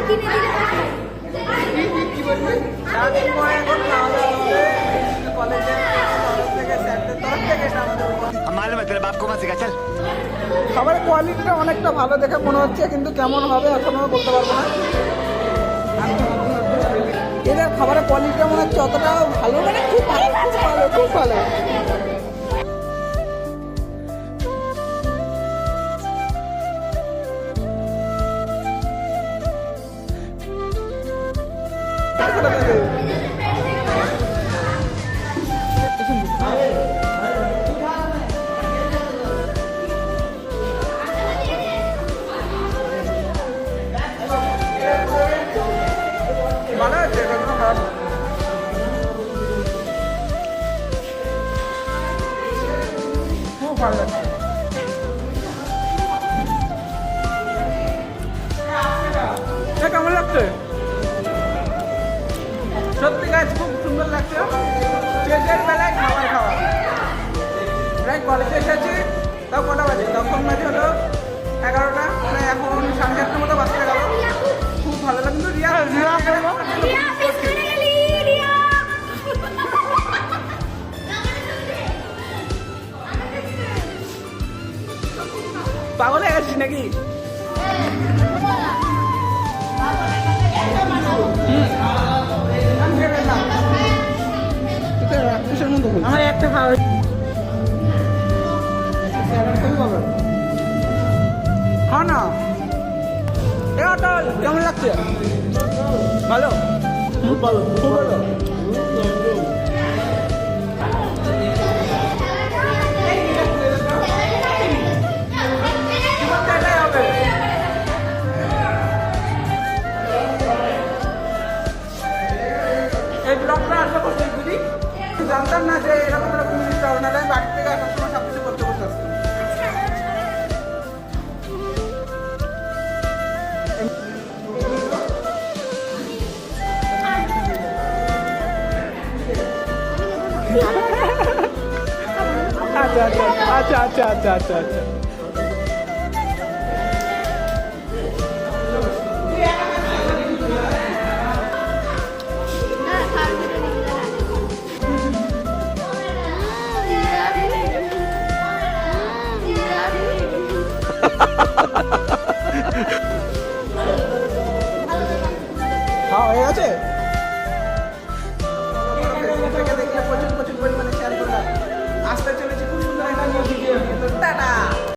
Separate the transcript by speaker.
Speaker 1: কি বলবি? সারাদিন পরে এখন খাওয়া দাওয়া হবে কলেজের তরফ থেকে, স্যারদের তরফ থেকে এটা আমাদের উপহার।
Speaker 2: मालूम है तेरे बाप को मत सिखा चल।
Speaker 1: খাবারের কোয়ালিটিটা অনেকটা ভালো দেখে মনে হচ্ছে, কিন্তু কেমন হবে এখনো বলতে পারবো না। এদের খাবারের কোয়ালিটিটা মনে হচ্ছে অতটাও ভালো, মানে খুব ভালো, খুব ভালো, খুব ভালো। ভালো আছে, কোনো খারাপ না। খুব ভালো লাগছে। কেমন লাগছে? সত্যি গাছ খুব সুন্দর লাগছে। শেষের বেলায় খাবার খাওয়া, প্রায় কলেজে এসেছি, তাও কটা বাজে, তখন বাজে হলো 11টা, মানে এখন 7:30টার মতো বাজতে গেল। খুব ভালো লাগে, কিন্তু রিয়া পাগল হয়ে গেছিস নাকি? আমার একটা খাওয়া হ্যাঁ না, কেমন লাগছে? ভালো, খুব ভালো, খুব ভালো। এই ব্লগটা আশা করছি বুঝি, জানতাম না যে এরকম এরকম জিনিসটা হবে, না বাড়ি থেকে সবসময় সব কিছু করতে করতে আসতাম। আচ্ছা আচ্ছা আচ্ছা আচ্ছা আচ্ছা আচ্ছা আচ্ছা
Speaker 3: Ha ha ha ha!